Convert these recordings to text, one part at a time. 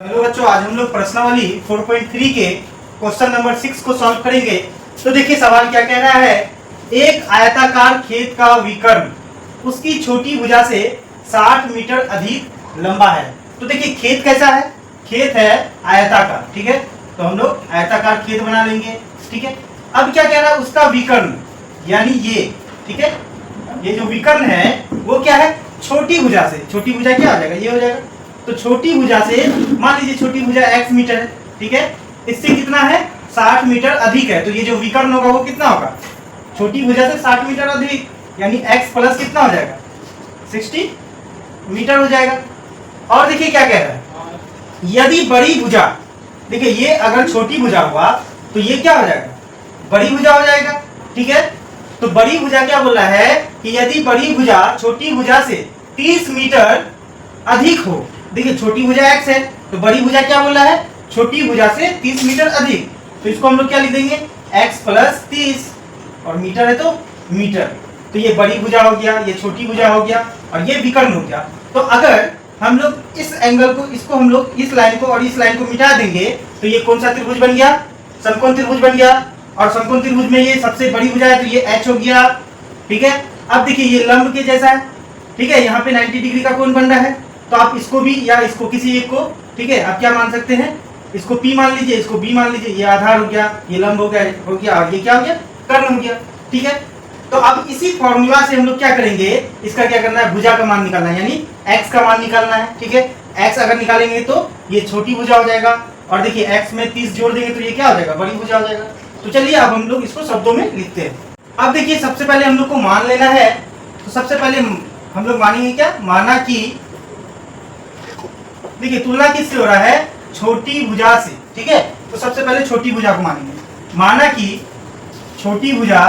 Hello बच्चों, आज हम लोग प्रश्नावली 4.3 के क्वेश्चन नंबर 6 को सॉल्व करेंगे। तो देखिए सवाल क्या कह रहा है। एक आयताकार खेत का विकर्ण उसकी छोटी भुजा से 60 मीटर अधिक लंबा है। तो देखिए खेत कैसा है, खेत है आयताकार, ठीक है। तो हम लोग आयताकार खेत बना लेंगे, ठीक है। अब क्या कह रहा है, उसका विकर्ण यानी ये, ठीक है, ये जो विकर्ण है वो क्या है, छोटी भुजा से। छोटी भुजा क्या हो जाएगा, ये हो जाएगा। तो छोटी भुजा से मान लीजिए छोटी भुजा x मीटर है, ठीक है। इससे कितना है, 60 मीटर अधिक है। तो ये जो विकर्ण होगा वो कितना होगा, छोटी भुजा से 60 मीटर अधिक, यानी x प्लस कितना हो जाएगा, 60 मीटर हो जाएगा। और देखिए क्या कह रहा है, यदि बड़ी भुजा, देखिए ये अगर छोटी भुजा हुआ तो ये क्या हो जाएगा, बड़ी भुजा हो जाएगा, ठीक है। तो बड़ी भुजा क्या बोल रहा है कि यदि बड़ी भुजा छोटी भुजा से 30 मीटर अधिक हो। देखिए छोटी भुजा x है, तो बड़ी भुजा क्या बोल रहा है, छोटी भुजा से 30 मीटर अधिक। तो इसको हम लोग क्या लिख देंगे, x प्लस 30, और मीटर है तो मीटर। तो ये बड़ी भुजा हो गया, ये छोटी भुजा हो गया, और ये विकर्ण हो गया। तो अगर हम लोग इस एंगल को, इसको हम लोग इस लाइन को और इस लाइन को मिटा देंगे तो ये कौन सा त्रिभुज बन गया, समकोण त्रिभुज बन गया। और समकोण त्रिभुज में ये सबसे बड़ी भुजा है तो ये h हो गया, ठीक है। अब देखिए ये लंब के जैसा है, ठीक है, यहाँ पे 90 डिग्री का कोण बन रहा है। तो आप इसको भी या इसको किसी एक को, ठीक है, आप क्या मान सकते हैं, इसको P मान लीजिए, इसको B मान लीजिए। ये आधार हो गया, ये लंब हो गया, और ये क्या हो गया, कर्ण हो गया, ठीक है। तो अब इसी फॉर्मूला से हम लोग क्या करेंगे, इसका क्या करना है, भुजा का मान निकालना है, यानी x का मान निकालना है, ठीक है। x अगर निकालेंगे तो ये छोटी भुजा हो जाएगा, और देखिए x में 30 जोड़ देंगे तो ये क्या हो जाएगा, बड़ी भुजा हो जाएगा। तो चलिए अब हम लोग इसको शब्दों में लिखते हैं। अब देखिए सबसे पहले हम लोग को मान लेना है। तो सबसे पहले हम लोग मानेंगे क्या, माना कि, देखिए तुलना किससे हो रहा है, छोटी भुजा से, ठीक है। तो सबसे पहले छोटी भुजा को मानेंगे। माना कि छोटी भुजा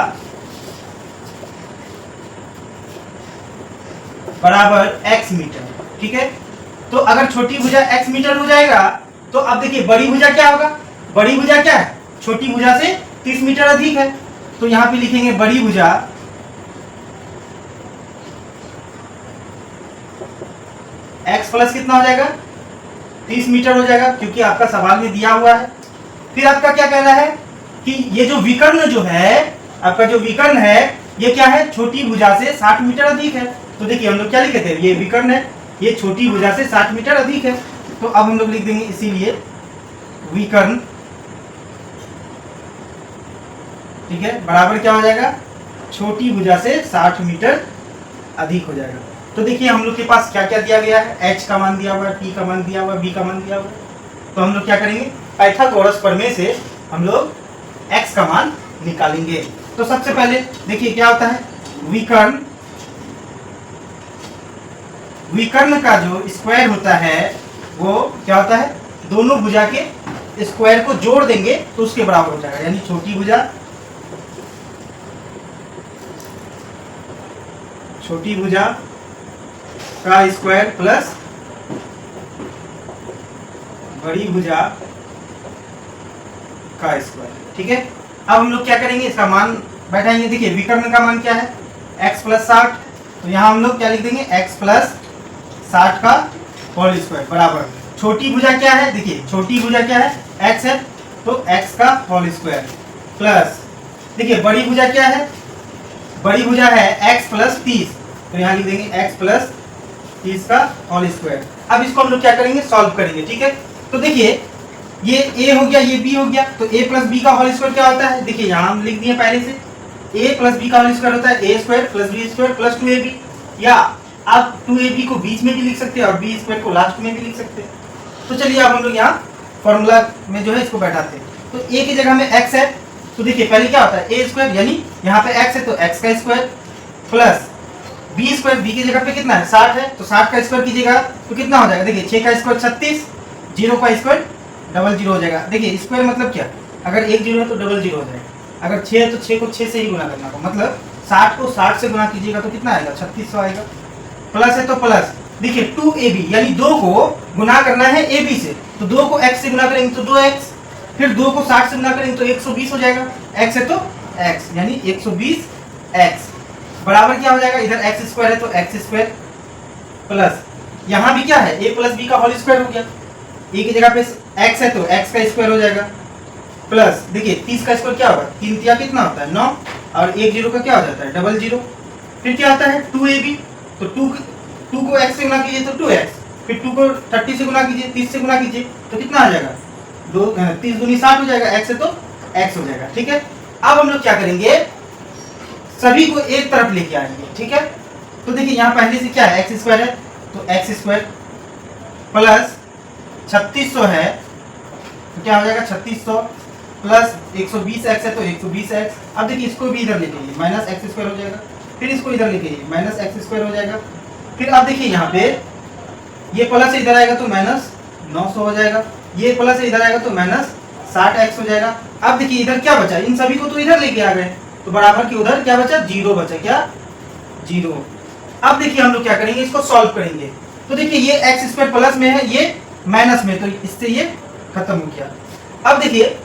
बराबर x मीटर, ठीक है। तो अगर छोटी भुजा x मीटर हो जाएगा तो अब देखिए बड़ी भुजा क्या होगा, बड़ी भुजा क्या है, छोटी भुजा से 30 मीटर अधिक है। तो यहां पे लिखेंगे बड़ी भुजा x प्लस कितना हो जाएगा, 30 मीटर हो जाएगा, क्योंकि आपका सवाल में दिया हुआ है। फिर आपका क्या कह रहा है कि ये जो विकर्ण जो है, आपका जो विकर्ण है ये क्या है, छोटी भुजा से 60 मीटर अधिक है। तो देखिए हम लोग क्या लिखे थे, ये विकर्ण है, ये छोटी भुजा से 60 मीटर अधिक है। तो अब हम लोग लिख देंगे इसीलिए विकर्ण, ठीक है, बराबर क्या हो जाएगा, छोटी भुजा से 60 मीटर अधिक हो जाएगा। तो देखिए हम लोग के पास क्या क्या दिया गया है, h का मान दिया हुआ है, t का मान दिया हुआ है, b का मान दिया हुआ है। तो हम लोग क्या करेंगे, पाइथागोरस प्रमेय से हम लोग x का मान निकालेंगे। तो सबसे पहले देखिए क्या होता है, विकर्ण, विकर्ण का जो स्क्वायर होता है वो क्या होता है, दोनों भुजा के स्क्वायर को जोड़ देंगे तो उसके बराबर हो जाएगा। यानी छोटी भुजा, छोटी भुजा का स्क्वायर प्लस बड़ी भुजा का स्क्वायर, ठीक है। अब हम लोग क्या करेंगे, इसका मान बैठाएंगे। देखिए विकर्ण का मान क्या है, x प्लस 60। तो यहाँ हम लोग क्या लिख देंगे, x प्लस 60 का होल स्क्वायर बराबर छोटी भुजा क्या है, देखिए छोटी भुजा क्या है, x है, तो x का होल स्क्वायर प्लस, देखिए बड़ी भुजा क्या है, बड़ी भुजा है x प्लस 30। तो यहाँ लिख देंगे x प्लस 30 का होल स्क्वायर। अब इसको हम लोग क्या करेंगे, सॉल्व करेंगे, ठीक है। तो देखिए ये a हो गया, ये b हो गया, तो a प्लस b का होल स्क्वायर क्या होता है, देखिए यहाँ हम लिख दिए पहले से, a प्लस b का होल स्क्वायर होता है a square plus b square plus 2ab। या आप 2ab को बीच में भी लिख सकते हैं और b स्क्वायर को लास्ट में भी लिख सकते हैं। तो चलिए अब हम लोग यहाँ फॉर्मूला में जो है इसको बैठाते हैं। तो a की जगह में x है, तो देखिए पहले क्या होता है, a स्क्वायर, यानी यहाँ पे x है तो x का square plus b square, b की जगह पे कितना है, 60 है, तो 60 का स्क्वायर कीजिएगा तो कितना हो जाएगा, देखिए 6 का स्क्वायर 36, 0 का स्क्वायर डबल 0 हो जाएगा। देखिए स्क्वायर मतलब क्या, अगर एक 0 है तो डबल 0 हो जाएगा, अगर 6 है तो 6 को 6 से ही गुना करना होगा, मतलब 60 को 60 से गुना कीजिएगा तो कितना आएगा, 3600 आएगा। प्लस है तो प्लस, देखिए 2ab, यानी 2 को गुना करना है ab से, तो 2 को x से गुना करेंगे तो 2x, फिर 2 को 60 से गुना करेंगे तो 120 हो जाएगा, x है तो x, यानी 120x बराबर क्या हो जाएगा, इधर x स्क्वायर है तो x स्क्वायर प्लस यहाँ भी क्या है, a प्लस b का होल स्क्वायर हो गया, ए की जगह पे x है तो x का स्क्वायर हो जाएगा, प्लस देखिए 30 का स्क्वायर क्या होगा, 3 तिया कितना होता है 9, और 1 0 का क्या हो जाता है डबल 0, फिर क्या आता है 2ab, तो 2 को x से गुना कीजिए तो 2x, फिर 2 को 30 से गुना कीजिए, 30 से गुना कीजिए तो कितना आ जाएगा 30 दूनी 60 हो जाएगा, x है तो x हो जाएगा। ठीक है, अब हम लोग क्या करेंगे, सभी को एक तरफ लेके आएंगे। ठीक है, तो देखिए यहाँ पहले से क्या है x स्क्वायर है तो x स्क्वायर प्लस 3600 है तो क्या हो जाएगा 3600 प्लस 120x है तो 120x। अब देखिए इसको भी इधर लेके आइए माइनस एक्स स्क्वायर हो जाएगा, फिर इसको इधर लेके आइए माइनस एक्स स्क्वायर हो जाएगा। फिर अब देखिए यहाँ पे ये प्लस इधर आएगा तो माइनस 900 हो जाएगा, ये प्लस इधर आएगा तो माइनस 60x हो जाएगा। अब देखिए इधर क्या बचा, इन सभी को तो इधर लेके आ गए तो बराबर के उधर क्या बचा, जीरो बचा, क्या जीरो। अब देखिए हम लोग क्या करेंगे, इसको सॉल्व करेंगे तो देखिए ये एक्स स्क्वायर प्लस में है, ये माइनस में, तो इससे ये खत्म हो गया। अब देखिए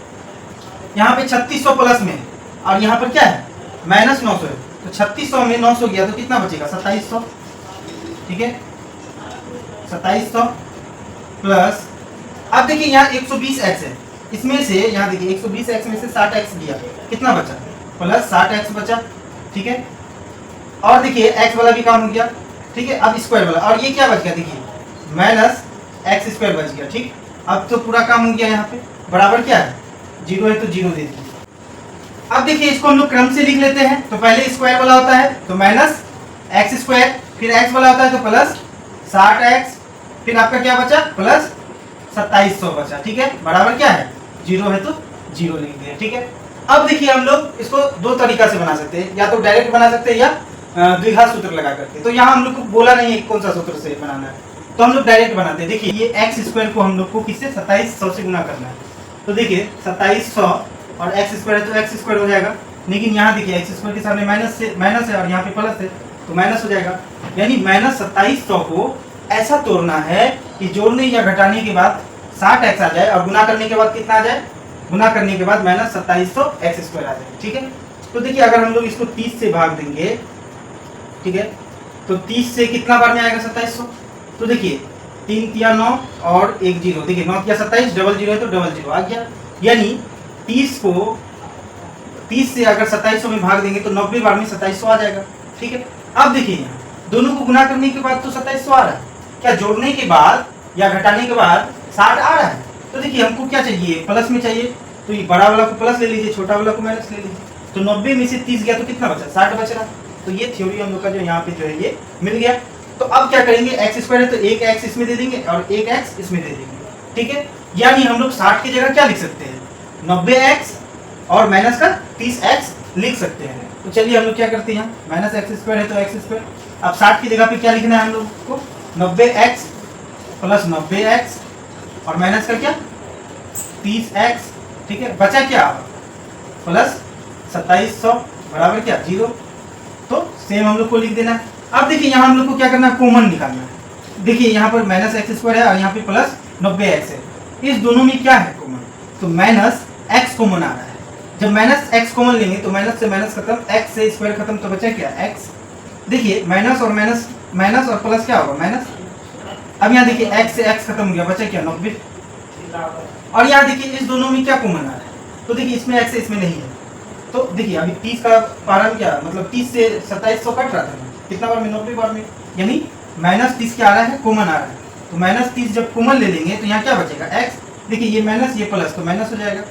यहाँ पे 3600 प्लस में और यहाँ पर क्या है माइनस 900 है, तो 3600 में 900 गया तो कितना बचेगा 2700। ठीक है, 2700 प्लस, अब देखिए यहाँ 120x है, इसमें से यहाँ देखिए 120x में से 60x दिया, कितना बचा प्लस 60x बचा। ठीक है, और देखिए x वाला भी काम हो गया। ठीक है, अब स्क्वायर वाला, और ये क्या बच गया देखिए माइनस एक्स स्क्वायर बच गया। ठीक, अब तो पूरा काम हो गया, यहाँ पे बराबर क्या है जीरो है तो जीरो दे दीजिए। अब देखिए इसको हम लोग क्रम से लिख लेते हैं, तो पहले स्क्वायर वाला होता है तो माइनस एक्स स्क्वायर, फिर एक्स वाला होता है तो प्लस 60x, फिर आपका क्या बचा प्लस 2700 बचा। ठीक है, बराबर क्या है जीरो है तो जीरो लिख दिया। ठीक है, अब देखिए हम लोग इसको दो तरीका से बना सकते हैं, या तो डायरेक्ट बना सकते हैं या द्विघात सूत्र लगा करके। तो यहाँ हम लोग को बोला नहीं है कौन सा सूत्र से बनाना है, तो हम लोग डायरेक्ट बनाते हैं। देखिए ये एक्स स्क्वायर को हम लोग को किससे 2700 से गुना करना है, तो देखिए 2700 और एक्स स्क्वायर है तो एक्स स्क्वायर हो जाएगा, लेकिन यहाँ देखिए एक्स स्क्वायर के सामने माइनस है और यहाँ पे प्लस है तो माइनस हो जाएगा, यानी माइनस 2700 को ऐसा तोड़ना है कि जोड़ने या घटाने के बाद 60x आ जाए और गुना करने के बाद कितना आ जाए, गुना करने के बाद माइनस 2700 एक्स स्क्वायर आ जाए। ठीक है, तो देखिए अगर हम लोग इसको 30 से भाग देंगे, ठीक है, तो 30 से कितना बार में आएगा 2700, तो देखिए 3 तिया 9 और 1 जीरो, देखिए 9 तिया 27, डबल जीरो है तो डबल जीरो आ गया, यानी 30 को 30 से अगर 2700 में भाग देंगे तो 90 बार में 2700 आ जाएगा। ठीक है, अब देखिए यहाँ दोनों को गुना करने के बाद तो 2700 आ रहा है, क्या जोड़ने के बाद या घटाने के बाद 60 आ रहा है, तो देखिए हमको क्या चाहिए प्लस में चाहिए, तो ये बड़ा वाला को प्लस ले लीजिए, छोटा वाला को माइनस ले लीजिए, तो 90 में से 30 गया तो कितना बचा 60 बच रहा। तो ये थ्योरी हम लोग का जो यहाँ पे जो है ये मिल गया। तो अब क्या करेंगे, एक्स स्क्वायर है तो एक एक्स इसमें दे देंगे और एक एक्स इसमें दे देंगे। ठीक है, यानी हम लोग 60 की जगह क्या लिख सकते हैं 90x और माइनस का 30x लिख सकते हैं। तो चलिए हम लोग क्या करते हैं, माइनस एक्स स्क्वायर है तो एक्स स्क्वायर, अब 60 की जगह पे क्या लिखना है हम लोग को 90x प्लस 90x और माइनस का क्या 30x। ठीक है, बचा क्या प्लस 2700 बराबर क्या जीरो, तो सेम हम लोग को लिख देना है। अब देखिए यहाँ हम लोग को क्या करना है, कॉमन निकालना है। देखिए यहाँ पर माइनस एक्स स्क्वायर है और यहाँ पे प्लस 90x है, इस दोनों में क्या है कॉमन, तो माइनस x कॉमन आ रहा है। जब माइनस x कॉमन लेंगे तो माइनस से माइनस खत्म, x से स्क्वायर खत्म, तो बचा क्या x। देखिए माइनस और माइनस, माइनस और प्लस क्या होगा माइनस। अब यहाँ देखिए x से x खत्म हो गया, बचा क्या 90, और यहाँ देखिए इस दोनों में क्या कॉमन आ रहा है, तो देखिए इसमें x है इसमें नहीं है, तो देखिए अभी 30 का पारा में क्या मतलब 30 से 2700 कट रहा था कितना बार में 90 बार में, यानी माइनस 30 क्या आ रहा है कॉमन आ रहा है, तो माइनस 30 जब कॉमन ले लेंगे तो यहाँ क्या बचेगा x। देखिए ये माइनस ये प्लस तो माइनस हो जाएगा,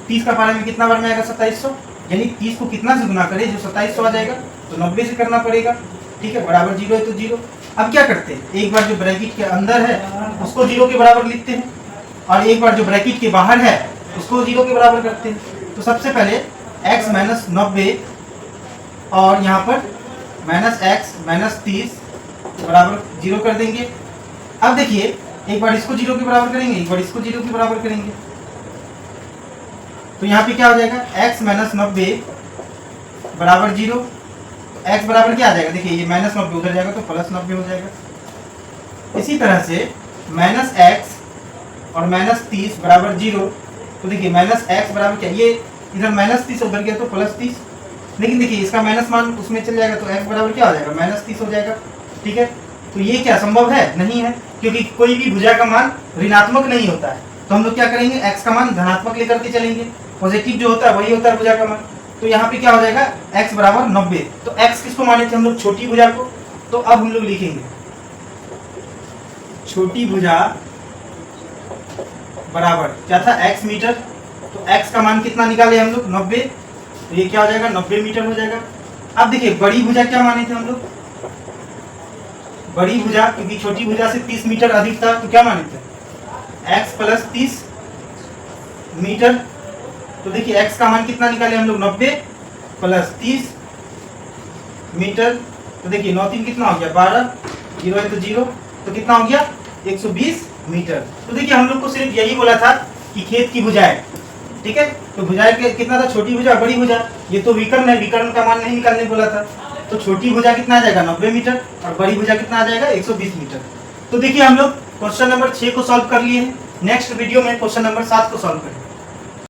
30 का पारा में कितना बार में आएगा 2700, यानी 30 को कितना से गुना करें जो 2700 आ जाएगा, तो 90 से करना पड़ेगा। ठीक है, बराबर जीरो है तो जीरो। अब क्या करते हैं, एक बार जो ब्रैकेट के अंदर है उसको जीरो के बराबर लिखते हैं और एक बार जो ब्रैकेट के बाहर है उसको जीरो के बराबर करते हैं। तो सबसे पहले x माइनस 90 और यहाँ पर माइनस एक्स माइनस 30 बराबर जीरो कर देंगे। अब देखिए एक बार इसको जीरो के बराबर करेंगे, एक बार इसको जीरो के बराबर करेंगे, तो यहाँ पे क्या हो जाएगा x माइनस 90 बराबर जीरो, तो x बराबर क्या आ जाएगा, देखिए ये माइनस 90 उधर जाएगा तो प्लस 90 हो जाएगा। इसी तरह से माइनस x और माइनस 30 बराबर जीरो, तो देखिए माइनस x बराबर क्या, ये इधर माइनस 30 उधर गया तो प्लस 30, लेकिन देखिए इसका माइनस मान उसमें चल जाएगा तो x बराबर क्या हो जाएगा माइनस 30 हो जाएगा। ठीक है, तो ये क्या संभव है, नहीं है, क्योंकि कोई भी भुजा का मान ऋणात्मक नहीं होता है, तो हम लोग क्या करेंगे, x का मान धनात्मक लेकर के चलेंगे। पॉजिटिव जो होता है वही होता है भुजा का मान। तो यहाँ पे क्या हो जाएगा, x बराबर 90। तो x किसको माने थे हम लोग, छोटी भुजा को। तो अब हम लोग लिखेंगे छोटी भुजा बराबर क्या था, x मीटर। तो x का मान कितना निकाले हम लोग, 90। तो ये क्या हो जाएगा, 90 मीटर हो जाएगा। अब देखिए बड़ी भुजा क्या माने थे हम लोग, बड़ी भुजा क्योंकि छोटी भुजा से 30 मीटर अधिक था, तो क्या माने थे, x प्लस 30 मीटर। तो देखिए x का मान कितना निकाले हम लोग, 90 प्लस 30 मीटर। तो देखिए 9 3 कितना हो गया, 12, 0 है तो 0, तो कितना हो गया, 120 मीटर। तो देखिए हम लोग को सिर्फ यही बोला था कि खेत की भुजाएं, ठीक है। तो भुजाएं कितना था, छोटी भुजा बड़ी भुजा, ये तो विकर्ण है, विकर्ण का मान नहीं निकालने बोला था। तो छोटी भुजा कितना आ जाएगा, 90 मीटर, और बड़ी भुजा कितना आ जाएगा, 120 मीटर। तो देखिए हम लोग क्वेश्चन नंबर 6 को सॉल्व कर लिए हैं। नेक्स्ट वीडियो में क्वेश्चन नंबर 7 को सॉल्व करेंगे।